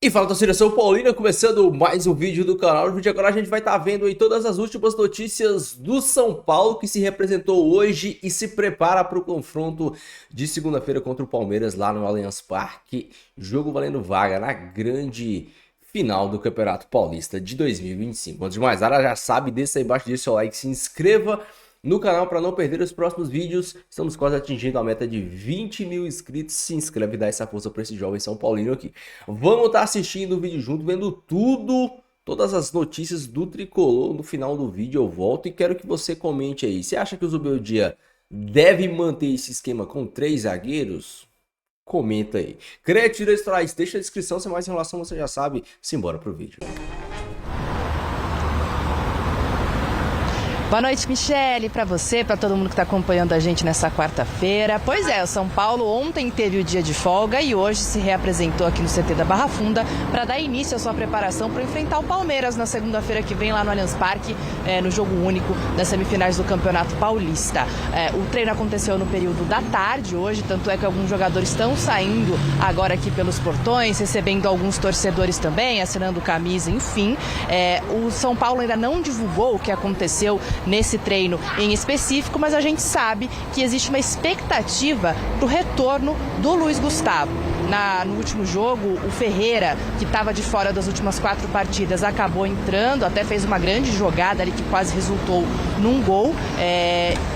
E fala, torcida São Paulina, começando mais um vídeo do canal. No vídeo de agora a gente vai estar vendo aí todas as últimas notícias do São Paulo que se representou hoje e se prepara para o confronto de segunda-feira contra o Palmeiras lá no Allianz Parque. Jogo valendo vaga na grande final do Campeonato Paulista de 2025. Antes de mais nada, já sabe, deixa aí embaixo, deixa seu like, se inscreva no canal para não perder os próximos vídeos. Estamos quase atingindo a meta de 20 mil inscritos. Se inscreve e dá essa força para esse jovem São Paulino aqui. Vamos estar assistindo o vídeo junto, vendo todas as notícias do Tricolor. No final do vídeo eu volto e quero que você comente aí. Você acha que o Zubeldia deve manter esse esquema com 3 zagueiros? Comenta aí. Crédito Direitos Autorais, deixa na descrição, sem mais enrolação você já sabe. Simbora pro vídeo. Boa noite, Michele, para você, para todo mundo que está acompanhando a gente nessa quarta-feira. Pois é, o São Paulo ontem teve o dia de folga e hoje se reapresentou aqui no CT da Barra Funda para dar início à sua preparação para enfrentar o Palmeiras na segunda-feira que vem lá no Allianz Parque, no jogo único das semifinais do Campeonato Paulista. O treino aconteceu no período da tarde hoje, tanto é que alguns jogadores estão saindo agora aqui pelos portões, recebendo alguns torcedores também, assinando camisa, enfim. O São Paulo ainda não divulgou o que aconteceu nesse treino em específico, mas a gente sabe que existe uma expectativa para o retorno do Luiz Gustavo. No último jogo, o Ferreira, que estava de fora das últimas 4 partidas, acabou entrando, até fez uma grande jogada ali que quase resultou num gol.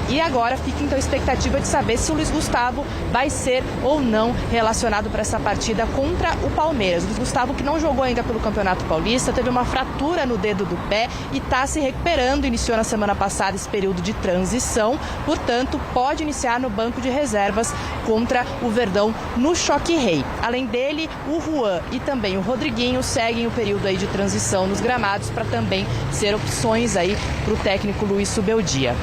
E agora fica então a expectativa de saber se o Luiz Gustavo vai ser ou não relacionado para essa partida contra o Palmeiras. O Luiz Gustavo, que não jogou ainda pelo Campeonato Paulista, teve uma fratura no dedo do pé e está se recuperando. Iniciou na semana passada esse período de transição, portanto, pode iniciar no banco de reservas contra o Verdão no Choque Rei. Além dele, o Juan e também o Rodriguinho seguem o período aí de transição nos gramados para também ser opções aí para o técnico Luiz Zubeldia.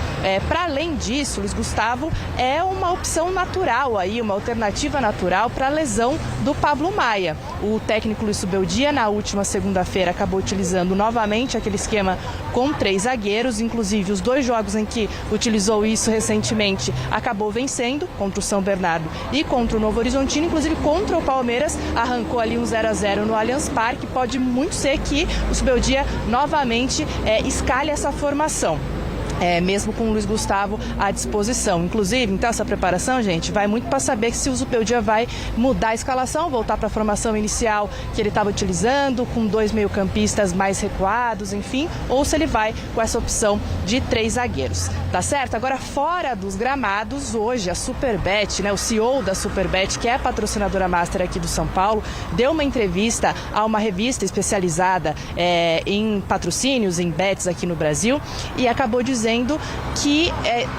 Para além disso, o Luiz Gustavo é uma opção natural aí, uma alternativa natural para a lesão do Pablo Maia. O técnico Luiz Zubeldia, na última segunda-feira, acabou utilizando novamente aquele esquema com 3 zagueiros, inclusive os 2 jogos em que utilizou isso recentemente, acabou vencendo contra o São Bernardo e contra o Novo Horizontino, inclusive contra o Palmeiras, arrancou ali um 0-0 no Allianz Parque. Pode muito ser que o Zubeldia novamente escalhe essa formação. Mesmo com o Luiz Gustavo à disposição. Inclusive, então, essa preparação, gente, vai muito para saber se o Zubeldia vai mudar a escalação, voltar para a formação inicial que ele estava utilizando, com 2 meio-campistas mais recuados, enfim, ou se ele vai com essa opção de 3 zagueiros. Tá certo? Agora, fora dos gramados, hoje a Superbet, o CEO da Superbet, que é a patrocinadora master aqui do São Paulo, deu uma entrevista a uma revista especializada em patrocínios, em bets aqui no Brasil, e acabou dizendo que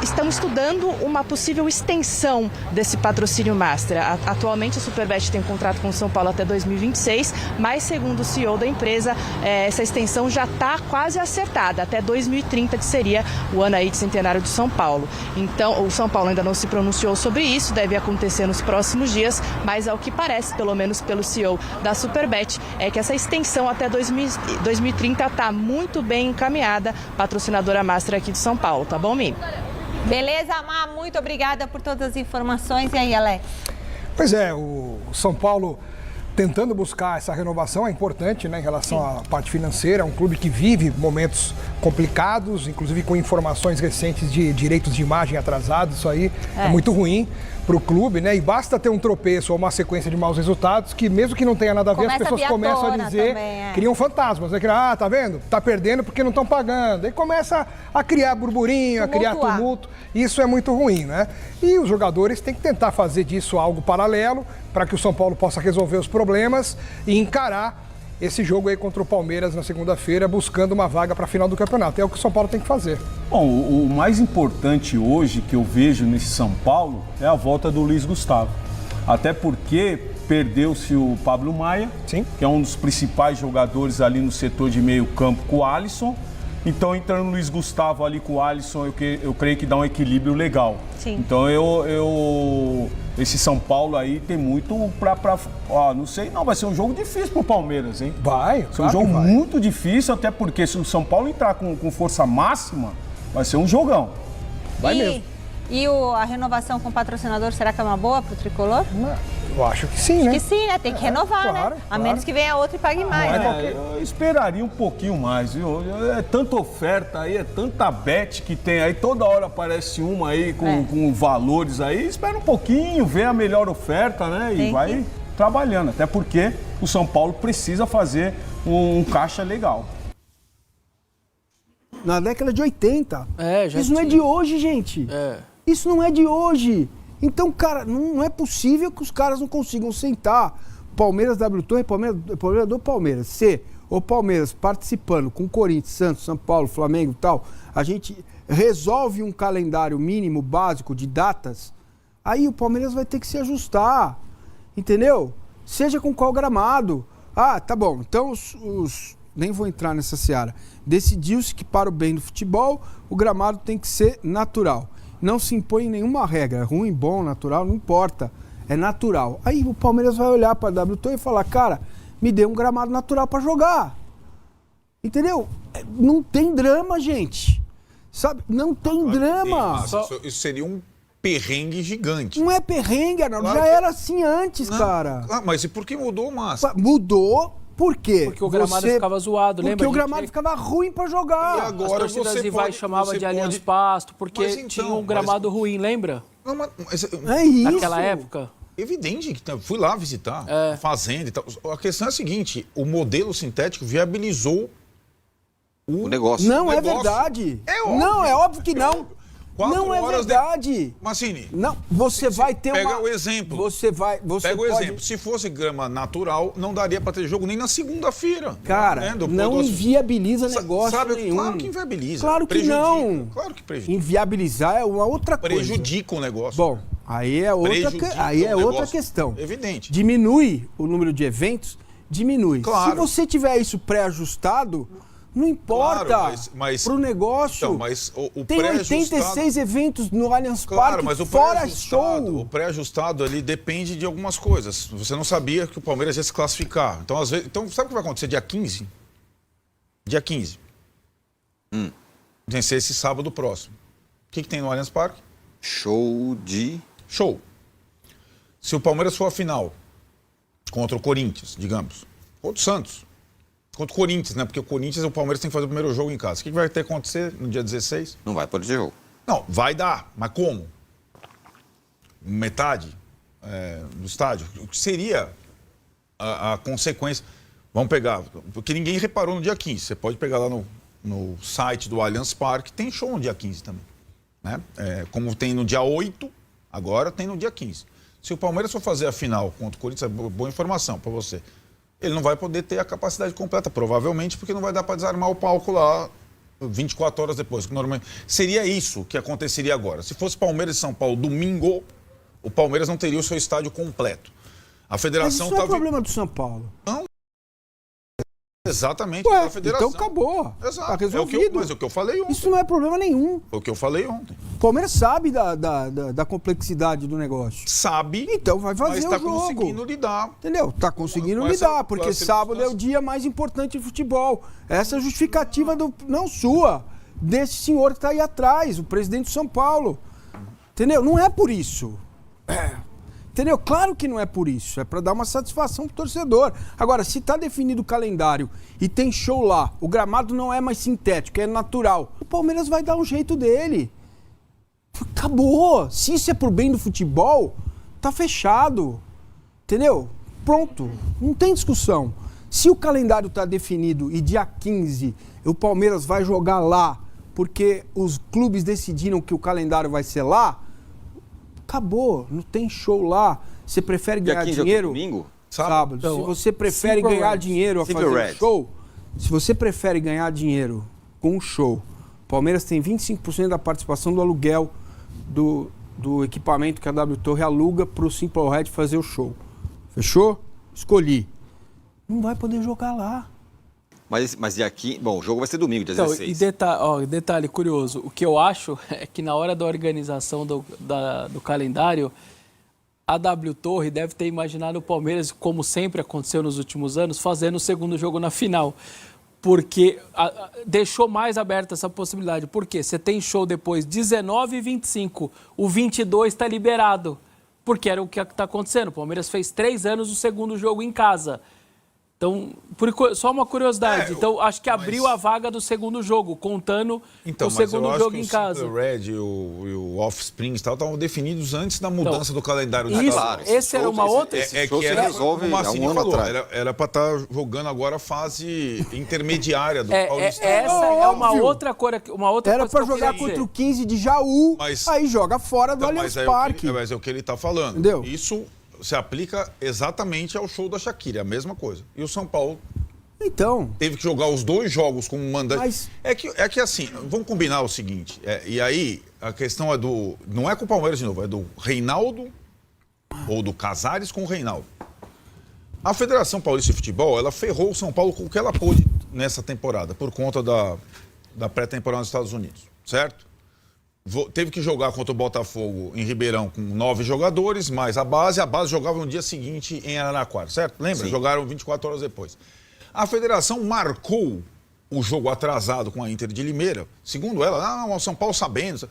estão estudando uma possível extensão desse patrocínio master. Atualmente a Superbet tem um contrato com o São Paulo até 2026, mas segundo o CEO da empresa, essa extensão já está quase acertada, até 2030, que seria o ano aí de centenário do São Paulo. Então, o São Paulo ainda não se pronunciou sobre isso, deve acontecer nos próximos dias, mas ao que parece, pelo menos pelo CEO da Superbet, é que essa extensão até 2030 está muito bem encaminhada, patrocinadora master aqui do São Paulo, tá bom, Mi? Beleza, Má, muito obrigada por todas as informações. E aí, Alex? Pois é, o São Paulo tentando buscar essa renovação é importante, em relação à parte financeira. É um clube que vive momentos complicados, inclusive com informações recentes de direitos de imagem atrasados. Isso aí é muito ruim para o clube, e basta ter um tropeço ou uma sequência de maus resultados que, mesmo que não tenha nada a ver, as pessoas começam a dizer, criam fantasmas, tá vendo? Tá perdendo porque não estão pagando. Aí começa a criar burburinho, a criar tumulto. Isso é muito ruim, E os jogadores têm que tentar fazer disso algo paralelo para que o São Paulo possa resolver os problemas e encarar esse jogo aí contra o Palmeiras na segunda-feira, buscando uma vaga para a final do campeonato. É o que o São Paulo tem que fazer. Bom, o mais importante hoje que eu vejo nesse São Paulo é a volta do Luiz Gustavo. Até porque perdeu-se o Pablo Maia, Sim. que é um dos principais jogadores ali no setor de meio campo com o Alisson. Então, entrando o Luiz Gustavo ali com o Alisson, eu creio que dá um equilíbrio legal. Sim. Então, esse São Paulo aí tem muito não sei, vai ser um jogo difícil pro Palmeiras, hein? Vai ser um jogo muito difícil, até porque se o São Paulo entrar com força máxima, vai ser um jogão. Vai mesmo. E a renovação com o patrocinador, será que é uma boa para o Tricolor? Eu acho que sim, né? Acho que sim, né? Tem que renovar, claro, né? A claro. menos que venha outro e pague mais. Né? Eu esperaria um pouquinho mais, viu? É tanta oferta aí, é tanta bet que tem aí, toda hora aparece uma aí com valores aí. Espera um pouquinho, vê a melhor oferta, né? E vai trabalhando. Até porque o São Paulo precisa fazer um caixa legal. Na década de 80. Isso não é tinha. de hoje, gente. É. Isso não é de hoje. Então, cara, não é possível que os caras não consigam sentar. Palmeiras, W Torre, Palmeiras do Palmeiras. Se o Palmeiras participando com Corinthians, Santos, São Paulo, Flamengo e tal, a gente resolve um calendário mínimo, básico, de datas, aí o Palmeiras vai ter que se ajustar. Entendeu? Seja com qual gramado. Ah, tá bom. Então, nem vou entrar nessa seara. Decidiu-se que, para o bem do futebol, o gramado tem que ser natural. Não se impõe nenhuma regra, ruim, bom, natural, não importa, é natural. Aí o Palmeiras vai olhar para a W Torre e falar, cara, me dê um gramado natural para jogar. Entendeu? Não tem drama, gente. Sabe? Não tem drama. Isso seria um perrengue gigante. Não é perrengue, Arnaldo, já era assim antes, cara. Mas e por que mudou, Márcio? Mudou. Por quê? Porque o gramado ficava zoado, lembra? Porque o gramado ficava ruim pra jogar. E agora as torcidas você rivais chamavam de Allianz Pasto, porque tinha um gramado ruim, lembra? Não, mas É isso. Naquela época. evidente que fui lá visitar, fazenda e tal. A questão é a seguinte, o modelo sintético viabilizou o negócio. Não é verdade. É óbvio. Não, é óbvio que não. Não é verdade. Massini, não, você vai ter pega uma... o exemplo. Você pega o pode... exemplo. Se fosse grama natural, não daria para ter jogo nem na segunda-feira. Cara, não inviabiliza negócio nenhum. Claro que inviabiliza. Claro que não. Claro que prejudica. Inviabilizar é uma outra coisa. Prejudica o negócio. Bom, aí é outra questão. Evidente. Diminui o número de eventos, diminui. Claro. Se você tiver isso pré-ajustado, não importa. Claro, mas pro negócio. Então, mas o tem 86 eventos no Allianz Parque, mas fora show. O pré-ajustado ali depende de algumas coisas. Você não sabia que o Palmeiras ia se classificar. Então, às vezes, sabe o que vai acontecer dia 15? Dia 15. Vencer esse sábado próximo. O que tem no Allianz Parque? Show. Se o Palmeiras for a final contra o Corinthians, digamos, contra o Santos, contra o Corinthians, né? Porque o Corinthians e o Palmeiras tem que fazer o primeiro jogo em casa. O que vai ter que acontecer no dia 16? Não vai poder ter jogo. Não, vai dar. Mas como? Metade do estádio. O que seria a consequência? Vamos pegar, porque ninguém reparou no dia 15. Você pode pegar lá no site do Allianz Parque, tem show no dia 15 também. Né? Como tem no dia 8, agora tem no dia 15. Se o Palmeiras for fazer a final contra o Corinthians, é boa informação para você. Ele não vai poder ter a capacidade completa, provavelmente, porque não vai dar para desarmar o palco lá 24 horas depois. Normalmente seria isso que aconteceria agora. Se fosse Palmeiras e São Paulo domingo, o Palmeiras não teria o seu estádio completo. A federação Mas isso não é problema do São Paulo. Não. Exatamente. Ué, da federação. então acabou. Exato. Tá resolvido. Mas é o que eu falei ontem. Isso não é problema nenhum. Foi o que eu falei ontem. O Palmeiras sabe da complexidade do negócio. Sabe. Então vai fazer mas o tá jogo. conseguindo lidar. Entendeu? Tá conseguindo Com lidar, porque essa sábado é o dia mais importante de futebol. Essa é a justificativa não sua, desse senhor que tá aí atrás, o presidente de São Paulo. Entendeu? Não é por isso. Entendeu? Claro que não é por isso. É para dar uma satisfação pro torcedor. Agora, se tá definido o calendário e tem show lá, o gramado não é mais sintético, é natural, o Palmeiras vai dar um jeito dele. Acabou. Se isso é pro bem do futebol, tá fechado. Entendeu? Pronto. Não tem discussão. Se o calendário tá definido e dia 15 o Palmeiras vai jogar lá, porque os clubes decidiram que o calendário vai ser lá, acabou, não tem show lá. Você prefere ganhar dinheiro? Domingo? Sábado. Então, se você prefere ganhar dinheiro a fazer um show, se você prefere ganhar dinheiro com um show, Palmeiras tem 25% da participação do aluguel do equipamento que a W Torre aluga para o Simple Red fazer o show. Fechou? Escolhi. Não vai poder jogar lá. Mas e aqui, bom, o jogo vai ser domingo, dia 16. E detalhe curioso, o que eu acho é que na hora da organização do calendário, a W Torre deve ter imaginado o Palmeiras, como sempre aconteceu nos últimos anos, fazendo o segundo jogo na final. porque deixou mais aberta essa possibilidade. Por quê? Você tem show depois 19 e 25. O 22 está liberado, porque era o que está acontecendo. O Palmeiras fez 3 anos o segundo jogo em casa. Então, só uma curiosidade. Então, acho que abriu a vaga do segundo jogo, contando o segundo jogo em casa. O Red e o Offspring estavam definidos antes da mudança do calendário. Esse era uma outra... Que era, como o Marcinho falou, era para estar jogando agora a fase intermediária do Paulista. Essa é uma outra era para jogar contra o 15 de Jaú, aí joga fora do Allianz Parque. Mas é o que ele está falando. Entendeu? Isso se aplica exatamente ao show da Shakira, é a mesma coisa. E o São Paulo teve que jogar os 2 jogos como mandante. Mas... É que assim, vamos combinar o seguinte, e aí a questão não é com o Palmeiras de novo, é do Reinaldo ou do Casares com o Reinaldo. A Federação Paulista de Futebol, ela ferrou o São Paulo com o que ela pôde nessa temporada, por conta da pré-temporada nos Estados Unidos, certo? Teve que jogar contra o Botafogo em Ribeirão com 9 jogadores, mais a base jogava no dia seguinte em Araraquara, certo? Lembra? Sim. Jogaram 24 horas depois. A federação marcou o jogo atrasado com a Inter de Limeira, segundo ela, o São Paulo sabendo.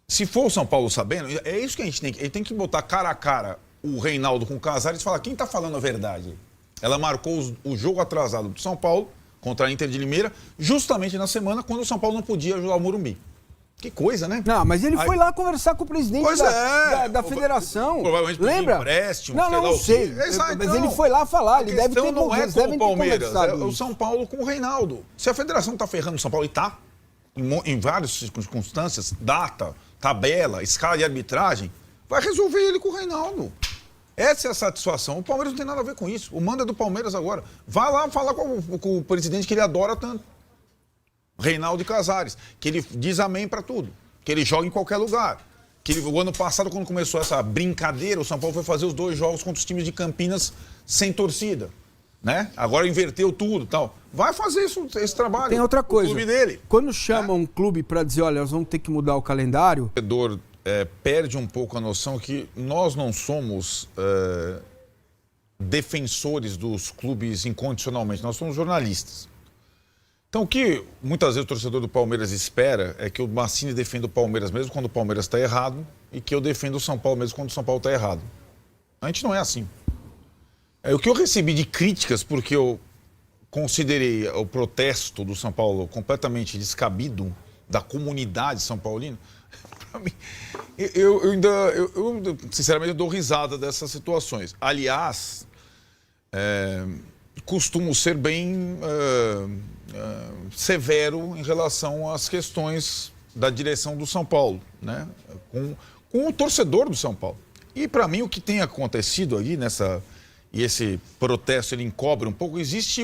Se for o São Paulo sabendo, é isso que a gente tem que... Ele tem que botar cara a cara o Reinaldo com o Casares e falar quem está falando a verdade. Ela marcou o jogo atrasado do São Paulo contra a Inter de Limeira, justamente na semana quando o São Paulo não podia ajudar o Morumbi. Que coisa, né? Não, mas ele foi lá conversar com o presidente da federação. Provavelmente lembra? Empréstimo, não sei. Mas ele foi lá falar, ele deve ter não é com o Palmeiras, é o São Paulo com o Reinaldo. Se a federação está ferrando o São Paulo, e está, em várias circunstâncias, data, tabela, escala de arbitragem, vai resolver ele com o Reinaldo. Essa é a satisfação. O Palmeiras não tem nada a ver com isso. O mando é do Palmeiras agora. Vai lá falar com o presidente que ele adora tanto. Reinaldo Casares, que ele diz amém para tudo, que ele joga em qualquer lugar. O ano passado, quando começou essa brincadeira, o São Paulo foi fazer os 2 jogos contra os times de Campinas sem torcida, né? Agora inverteu tudo e tal. Vai fazer esse trabalho. Tem outra coisa. O clube dele. Quando chamam um clube para dizer, olha, nós vamos ter que mudar o calendário... O torcedor perde um pouco a noção que nós não somos defensores dos clubes incondicionalmente, nós somos jornalistas. Então, o que muitas vezes o torcedor do Palmeiras espera é que o Massini defenda o Palmeiras mesmo quando o Palmeiras está errado e que eu defenda o São Paulo mesmo quando o São Paulo está errado. A gente não é assim. O que eu recebi de críticas, porque eu considerei o protesto do São Paulo completamente descabido, da comunidade são paulina, para mim, eu sinceramente dou risada dessas situações. Aliás, costumo ser bem severo em relação às questões da direção do São Paulo, né? Com o torcedor do São Paulo. E para mim o que tem acontecido aí e esse protesto ele encobre um pouco, existe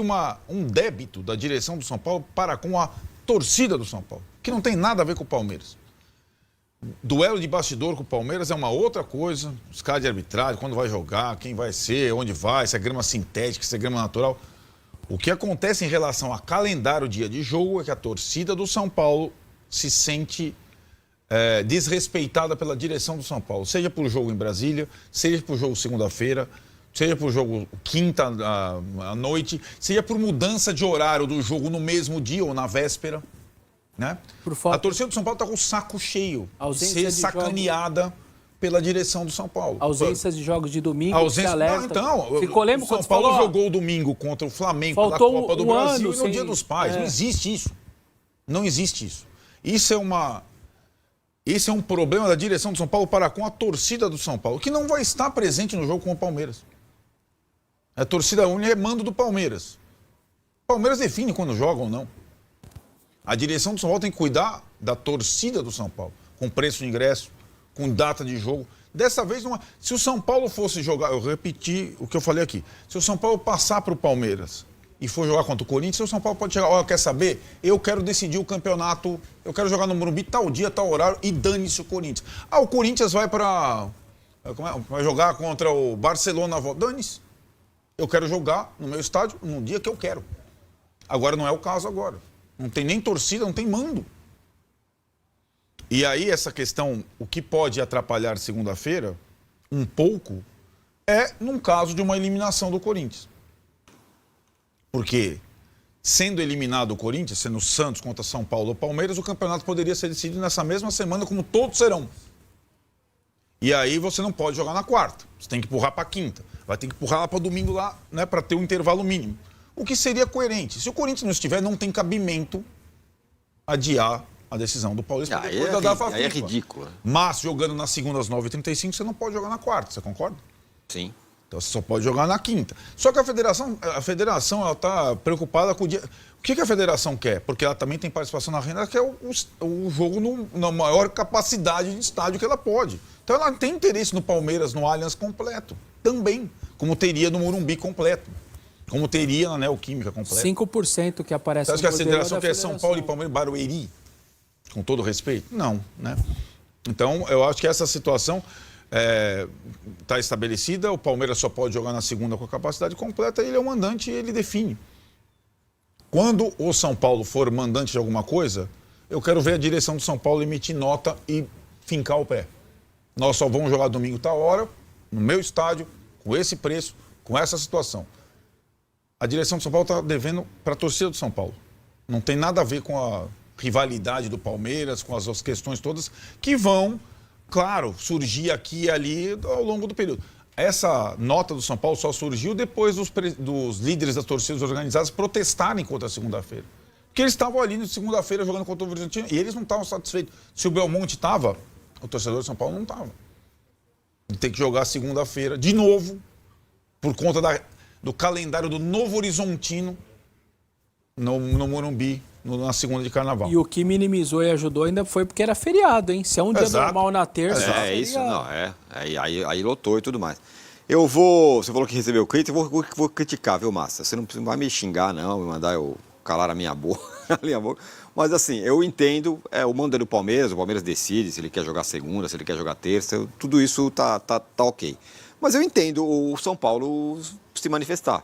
um débito da direção do São Paulo para com a torcida do São Paulo, que não tem nada a ver com o Palmeiras. Duelo de bastidor com o Palmeiras é uma outra coisa, os caras de arbitragem, quando vai jogar, quem vai ser, onde vai, se é grama sintética, se é grama natural. O que acontece em relação a calendário, dia de jogo, é que a torcida do São Paulo se sente desrespeitada pela direção do São Paulo, seja por jogo em Brasília, seja por jogo segunda-feira, seja por jogo quinta à noite, seja por mudança de horário do jogo no mesmo dia ou na véspera. Né? A torcida do São Paulo está com o saco cheio de ser sacaneada pela direção do São Paulo. Ausências de jogos de domingo, Ficou, lembra, o São Paulo jogou domingo contra o Flamengo pela Copa do Brasil e no Dia dos Pais. Não existe isso. Não existe isso. Esse é um problema da direção do São Paulo para com a torcida do São Paulo, que não vai estar presente no jogo com o Palmeiras. A torcida única é mando do Palmeiras. O Palmeiras define quando joga ou não. A direção do São Paulo tem que cuidar da torcida do São Paulo, com preço de ingresso, com data de jogo. Dessa vez, não. Se o São Paulo fosse jogar, eu repeti o que eu falei aqui, se o São Paulo passar para o Palmeiras e for jogar contra o Corinthians, o São Paulo pode chegar, olha, quer saber? Eu quero decidir o campeonato, eu quero jogar no Morumbi tal dia, tal horário e dane-se o Corinthians. O Corinthians vai vai jogar contra o Barcelona, dane-se. Eu quero jogar no meu estádio no dia que eu quero. Agora não é o caso agora. Não tem nem torcida, não tem mando. E aí essa questão, o que pode atrapalhar segunda-feira, um pouco, é num caso de uma eliminação do Corinthians. Porque sendo eliminado o Corinthians, sendo Santos contra São Paulo ou Palmeiras, o campeonato poderia ser decidido nessa mesma semana, como todos serão. E aí você não pode jogar na quarta, você tem que empurrar para quinta. Vai ter que empurrar lá para domingo lá, né, para ter um intervalo mínimo. O que seria coerente? Se o Corinthians não estiver, não tem cabimento adiar a decisão do Paulista depois da data FIFA. Aí é ridículo. Mas jogando na segunda às 9h35, você não pode jogar na quarta, você concorda? Sim. Então você só pode jogar na quinta. Só que a federação ela está preocupada com o dia. O que a federação quer? Porque ela também tem participação na renda, que é o jogo na maior capacidade de estádio que ela pode. Então ela tem interesse no Palmeiras, no Allianz completo. Também. Como teria no Morumbi completo. Como teria na Neoquímica completa. 5% que aparece no modelo. Você acha que a federação quer São Paulo e Palmeiras e Barueri? Com todo respeito? Não, né? Então, eu acho que essa situação está estabelecida. O Palmeiras só pode jogar na segunda com a capacidade completa. Ele é o mandante e ele define. Quando o São Paulo for mandante de alguma coisa, eu quero ver a direção do São Paulo emitir nota e fincar o pé. Nós só vamos jogar domingo tal hora, no meu estádio, com esse preço, com essa situação. A direção do São Paulo está devendo para a torcida do São Paulo. Não tem nada a ver com a rivalidade do Palmeiras, com as questões todas que vão, claro, surgir aqui e ali ao longo do período. Essa nota do São Paulo só surgiu depois dos líderes das torcidas organizadas protestarem contra a segunda-feira. Porque eles estavam ali na segunda-feira jogando contra o Bragantino e eles não estavam satisfeitos. Se o Belmonte estava, o torcedor de São Paulo não estava. Tem que jogar segunda-feira de novo, por conta do calendário do Novo Horizontino no Morumbi, na segunda de Carnaval. E o que minimizou e ajudou ainda foi porque era feriado, hein? Se é um dia normal na terça... Isso, não, aí lotou e tudo mais. Você falou que recebeu crítica, eu vou criticar, viu, Massa? Você não vai me xingar, não, me mandar eu calar a minha boca. Mas assim, eu entendo, o mando é do Palmeiras, o Palmeiras decide se ele quer jogar segunda, se ele quer jogar terça, tudo isso tá ok. Mas eu entendo o São Paulo se manifestar.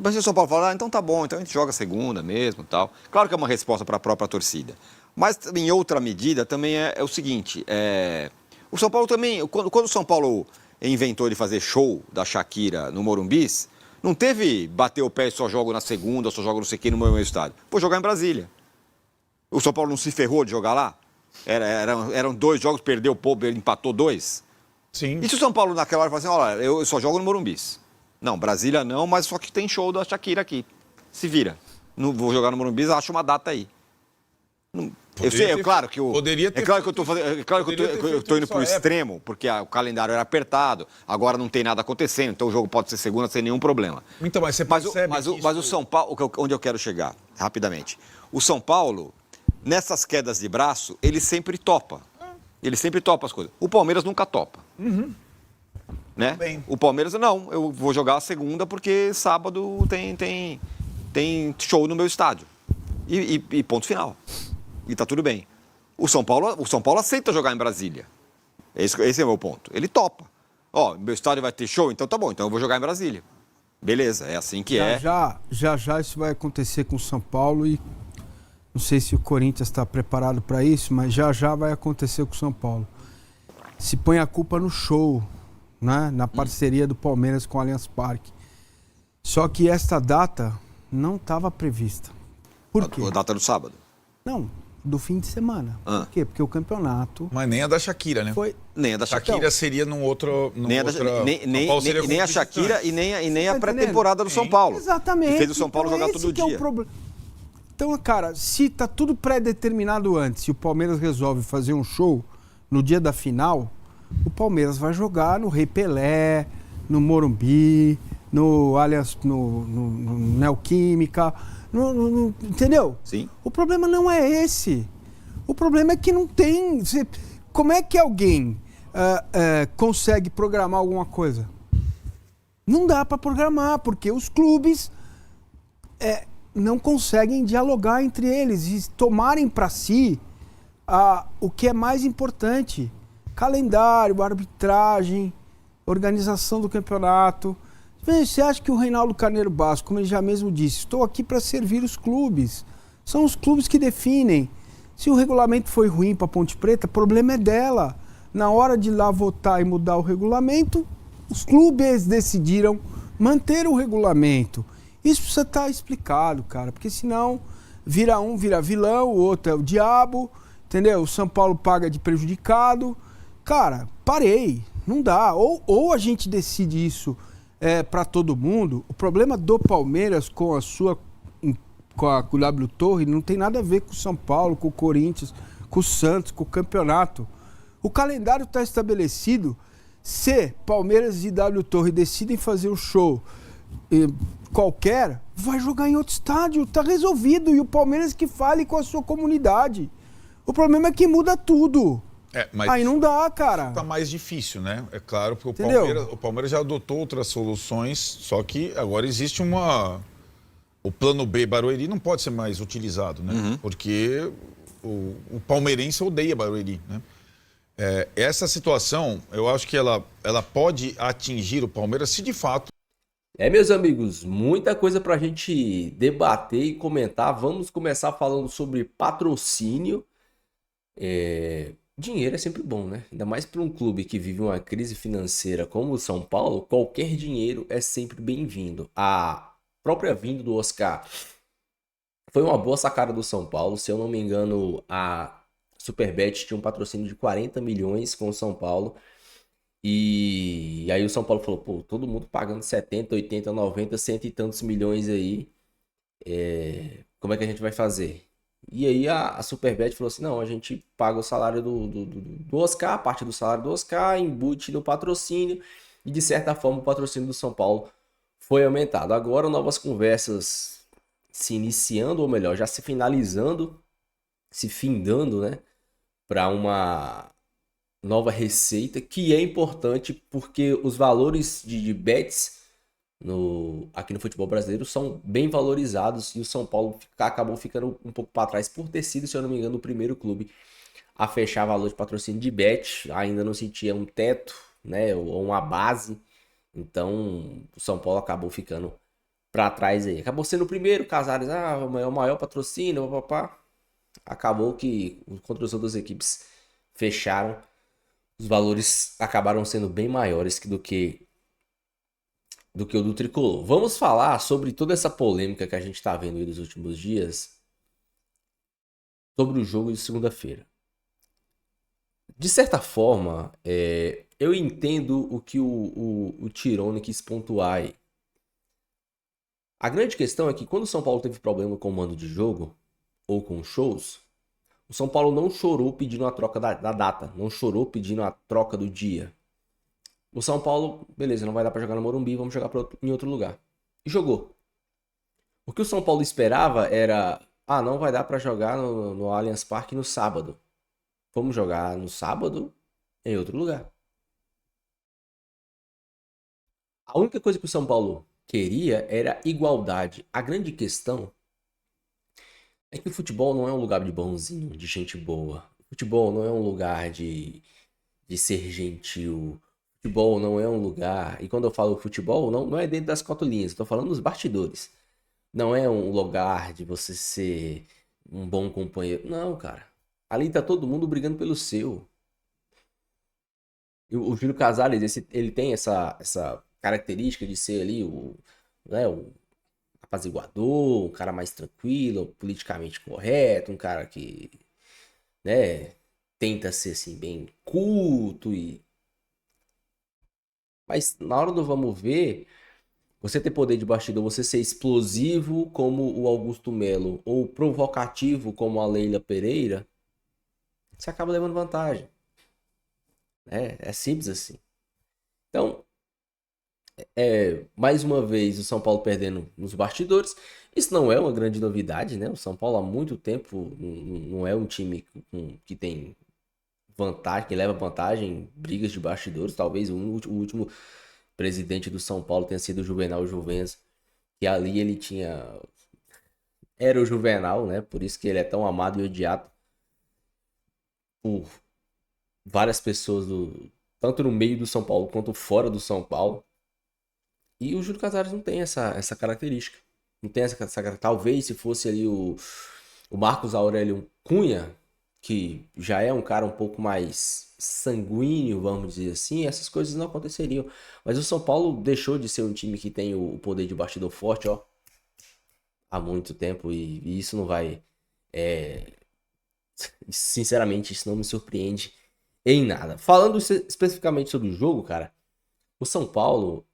Mas se o São Paulo falar, então tá bom, então a gente joga segunda mesmo e tal. Claro que é uma resposta para a própria torcida. Mas em outra medida também é o seguinte, o São Paulo também, quando o São Paulo inventou de fazer show da Shakira no Morumbis, não teve bater o pé e só jogo na segunda, só jogo não sei o que no meu estádio. Vou jogar em Brasília. O São Paulo não se ferrou de jogar lá? Eram 2 jogos, perdeu o povo, ele empatou 2. Sim. E se o São Paulo naquela hora fala assim, olha, eu só jogo no Morumbis. Não, Brasília não, mas só que tem show da Shakira aqui. Se vira. Não vou jogar no Morumbis, acho uma data aí. Claro que eu estou indo para o extremo, porque o calendário era apertado, agora não tem nada acontecendo, então o jogo pode ser segunda sem nenhum problema. Então, mas você percebe mas o São Paulo, onde eu quero chegar, rapidamente, o São Paulo, nessas quedas de braço, ele sempre topa. Ele sempre topa as coisas. O Palmeiras nunca topa. Uhum. Né? O Palmeiras, não, eu vou jogar a segunda porque sábado tem show no meu estádio. E ponto final. E tá tudo bem. O São Paulo aceita jogar em Brasília. Esse é o meu ponto. Ele topa. Meu estádio vai ter show, então tá bom, então eu vou jogar em Brasília. Beleza, é assim que Já isso vai acontecer com o São Paulo e não sei se o Corinthians está preparado para isso, mas já vai acontecer com o São Paulo. Se põe a culpa no show, né? Na parceria do Palmeiras com o Allianz Parque. Só que esta data não estava prevista. Por quê? A data do sábado? Não, do fim de semana. Por quê? Porque o campeonato... Mas nem a da Shakira, né? Nem a da Shakira. Shakira seria num outro... Nem a Shakira e nem a pré-temporada do São Paulo. Exatamente. Que fez o São Paulo jogar todo dia. Então, cara, se tá tudo pré-determinado antes, se o Palmeiras resolve fazer um show no dia da final, o Palmeiras vai jogar no Rei Pelé, no Morumbi, no Allianz, no Neoquímica, entendeu? Sim. O problema não é esse. O problema é que não tem... Como é que alguém consegue programar alguma coisa? Não dá para programar, porque os clubes não conseguem dialogar entre eles e tomarem para si o que é mais importante. Calendário, arbitragem, organização do campeonato. Você acha que o Reinaldo Carneiro Bastos, como ele já mesmo disse, estou aqui para servir os clubes. São os clubes que definem. Se o regulamento foi ruim para Ponte Preta, o problema é dela. Na hora de ir lá votar e mudar o regulamento, os clubes decidiram manter o regulamento. Isso precisa estar explicado, cara, porque senão um vira vilão, o outro é o diabo, entendeu? O São Paulo paga de prejudicado. Cara, parei, não dá. Ou a gente decide isso para todo mundo. O problema do Palmeiras com com o W Torre não tem nada a ver com o São Paulo, com o Corinthians, com o Santos, com o campeonato. O calendário está estabelecido. Se Palmeiras e W Torre decidem fazer um show qualquer, vai jogar em outro estádio, tá resolvido. E o Palmeiras que fale com a sua comunidade. O problema é que muda tudo. Mas aí não dá, cara. Tá mais difícil, né? É claro, porque Entendeu? o Palmeiras já adotou outras soluções, só que agora existe o plano B Barueri não pode ser mais utilizado, né? Porque o palmeirense odeia Barueri, né? Essa situação, eu acho que ela pode atingir o Palmeiras se de fato... Meus amigos, muita coisa pra gente debater e comentar. Vamos começar falando sobre patrocínio. Dinheiro é sempre bom, né? Ainda mais para um clube que vive uma crise financeira como o São Paulo, qualquer dinheiro é sempre bem-vindo. A própria vinda do Oscar foi uma boa sacada do São Paulo. Se eu não me engano, a Superbet tinha um patrocínio de 40 milhões com o São Paulo. E aí o São Paulo falou, pô, todo mundo pagando 70, 80, 90, cento e tantos milhões aí. Como é que a gente vai fazer? E aí a Superbet falou assim, não, a gente paga o salário do Oscar, a parte do salário do Oscar, embute no patrocínio, e de certa forma o patrocínio do São Paulo foi aumentado. Agora novas conversas se iniciando, ou melhor, já se finalizando, se findando, né, para uma nova receita, que é importante porque os valores de bets aqui no futebol brasileiro são bem valorizados, e o São Paulo acabou ficando um pouco para trás por ter sido, se eu não me engano, o primeiro clube a fechar valor de patrocínio de bet. Ainda não sentia um teto, né, ou uma base, então o São Paulo acabou ficando para trás aí. Acabou sendo o primeiro, Casares, o maior patrocínio, papapá. Acabou que contra as outras equipes fecharam, os valores acabaram sendo bem maiores do que o do Tricolor. Vamos falar sobre toda essa polêmica que a gente está vendo aí nos últimos dias sobre o jogo de segunda-feira. De certa forma, eu entendo o que o Tirone quis pontuar aí. A grande questão é que quando o São Paulo teve problema com o mando de jogo ou com shows, o São Paulo não chorou pedindo a troca da data, não chorou pedindo a troca do dia. O São Paulo, beleza, não vai dar pra jogar no Morumbi, vamos jogar em outro lugar. E jogou. O que o São Paulo esperava era, não vai dar pra jogar no Allianz Parque no sábado. Vamos jogar no sábado em outro lugar. A única coisa que o São Paulo queria era igualdade. A grande questão é que o futebol não é um lugar de bonzinho, de gente boa. O futebol não é um lugar de ser gentil. Futebol não é um lugar, e quando eu falo futebol, não é dentro das quatro linhas, estou falando nos bastidores. Não é um lugar de você ser um bom companheiro. Não, cara. Ali tá todo mundo brigando pelo seu. O Júlio Casares, ele tem essa característica de ser ali o apaziguador, um cara mais tranquilo, politicamente correto, um cara que, né, tenta ser assim bem culto Mas na hora do vamos ver, você ter poder de bastidor, você ser explosivo como o Augusto Melo ou provocativo como a Leila Pereira, você acaba levando vantagem. É simples assim. Então, mais uma vez o São Paulo perdendo nos bastidores. Isso não é uma grande novidade, né? O São Paulo há muito tempo não é um time que tem vantagem, que leva vantagem em brigas de bastidores. Talvez o último presidente do São Paulo tenha sido o Juvenal Juventus, que ali ele era o Juvenal, né? Por isso que ele é tão amado e odiado por várias pessoas, tanto no meio do São Paulo quanto fora do São Paulo. E o Júlio Casares não tem essa característica. Não tem essa característica. Talvez se fosse ali o Marcos Aurélio Cunha, que já é um cara um pouco mais sanguíneo, vamos dizer assim, essas coisas não aconteceriam. Mas o São Paulo deixou de ser um time que tem o poder de bastidor forte, ó. há muito tempo e isso não vai... Sinceramente, isso não me surpreende em nada. Falando especificamente sobre o jogo, cara, o São Paulo,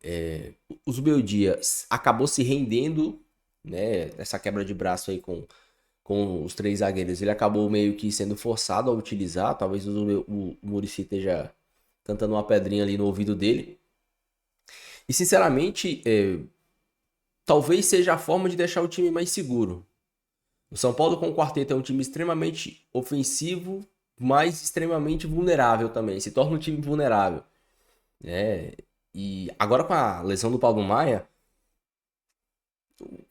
o Zubeldia acabou se rendendo, né, essa quebra de braço aí com os 3 zagueiros. Ele acabou meio que sendo forçado a utilizar, talvez o Muricy esteja cantando uma pedrinha ali no ouvido dele. E sinceramente, talvez seja a forma de deixar o time mais seguro. O São Paulo com o quarteto é um time extremamente ofensivo, mas extremamente vulnerável também. Se torna um time vulnerável. E agora com a lesão do Pablo Maia,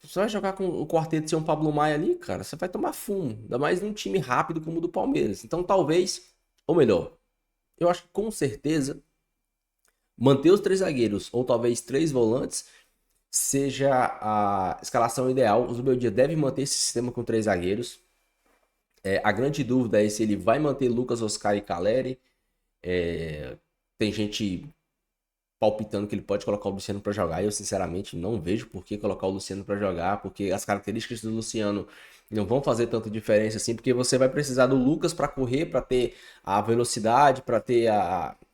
você vai jogar com o quarteto sem um Pablo Maia ali, cara, você vai tomar fumo. Ainda mais num time rápido como o do Palmeiras. Então talvez, ou melhor, eu acho que com certeza, manter os 3 zagueiros, ou talvez 3 volantes, seja a escalação ideal. O Zubeldia deve manter esse sistema com 3 zagueiros. A grande dúvida é se ele vai manter Lucas, Oscar e Caleri. Tem gente palpitando que ele pode colocar o Luciano para jogar. Eu, sinceramente, não vejo por que colocar o Luciano para jogar, porque as características do Luciano não vão fazer tanta diferença assim, porque você vai precisar do Lucas para correr, para ter a velocidade, para ter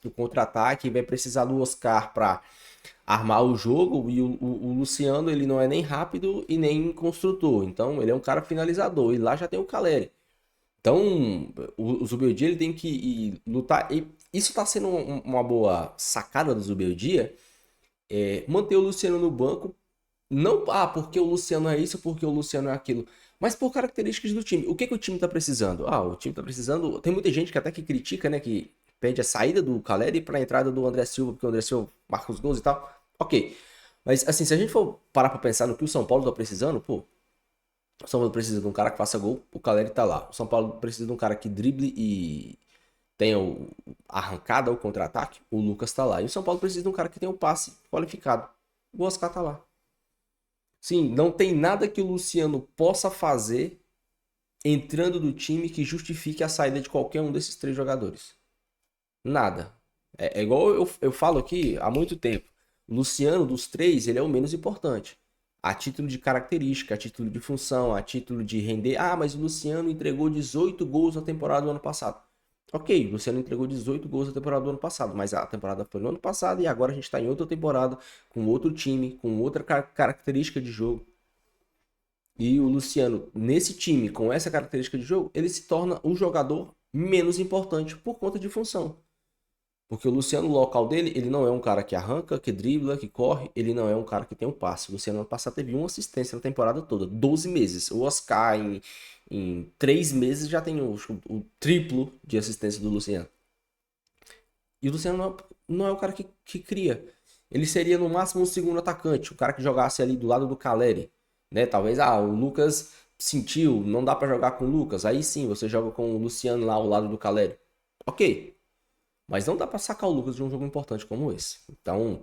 o contra-ataque, e vai precisar do Oscar para armar o jogo, e o Luciano, ele não é nem rápido e nem construtor, então ele é um cara finalizador, e lá já tem o Caleri. Então o Zubeldia, ele tem que lutar, e isso está sendo uma boa sacada do Zubeldia, manter o Luciano no banco, não porque o Luciano é isso, porque o Luciano é aquilo, mas por características do time. O que o time está precisando? O time está precisando, tem muita gente que até que critica, né, que pede a saída do Caleri para a entrada do André Silva, porque o André Silva marca os gols e tal. Ok. Mas, assim, se a gente for parar para pensar no que o São Paulo tá precisando, o São Paulo precisa de um cara que faça gol, o Caleri tá lá. O São Paulo precisa de um cara que drible e tenha a arrancada, o contra-ataque, o Lucas tá lá. E o São Paulo precisa de um cara que tenha o passe qualificado. O Oscar tá lá. Sim, não tem nada que o Luciano possa fazer entrando do time que justifique a saída de qualquer um desses 3 jogadores. Nada. É igual eu falo aqui há muito tempo. O Luciano, dos 3, ele é o menos importante. A título de característica, a título de função, a título de render. Mas o Luciano entregou 18 gols na temporada do ano passado. Ok, o Luciano entregou 18 gols na temporada do ano passado, mas a temporada foi no ano passado e agora a gente está em outra temporada, com outro time, com outra característica de jogo. E o Luciano, nesse time, com essa característica de jogo, ele se torna um jogador menos importante por conta de função. Porque o Luciano, o local dele, ele não é um cara que arranca, que dribla, que corre, ele não é um cara que tem um passe. O Luciano, ano passado, teve 1 assistência na temporada toda, 12 meses. O Oscar, em 3 meses, já tem o triplo de assistência do Luciano. E o Luciano não é o cara que cria. Ele seria, no máximo, um segundo atacante, o cara que jogasse ali do lado do Caleri. Né? Talvez, o Lucas sentiu, não dá pra jogar com o Lucas. Aí sim, você joga com o Luciano lá ao lado do Caleri. Ok. Mas não dá pra sacar o Lucas de um jogo importante como esse. Então,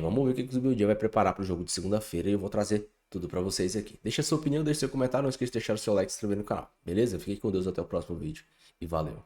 vamos ver o que o Zubeldia vai preparar pro jogo de segunda-feira. E eu vou trazer tudo pra vocês aqui. Deixa sua opinião, deixa seu comentário. Não esqueça de deixar o seu like e se inscrever no canal. Beleza? Fiquem com Deus, até o próximo vídeo. E valeu.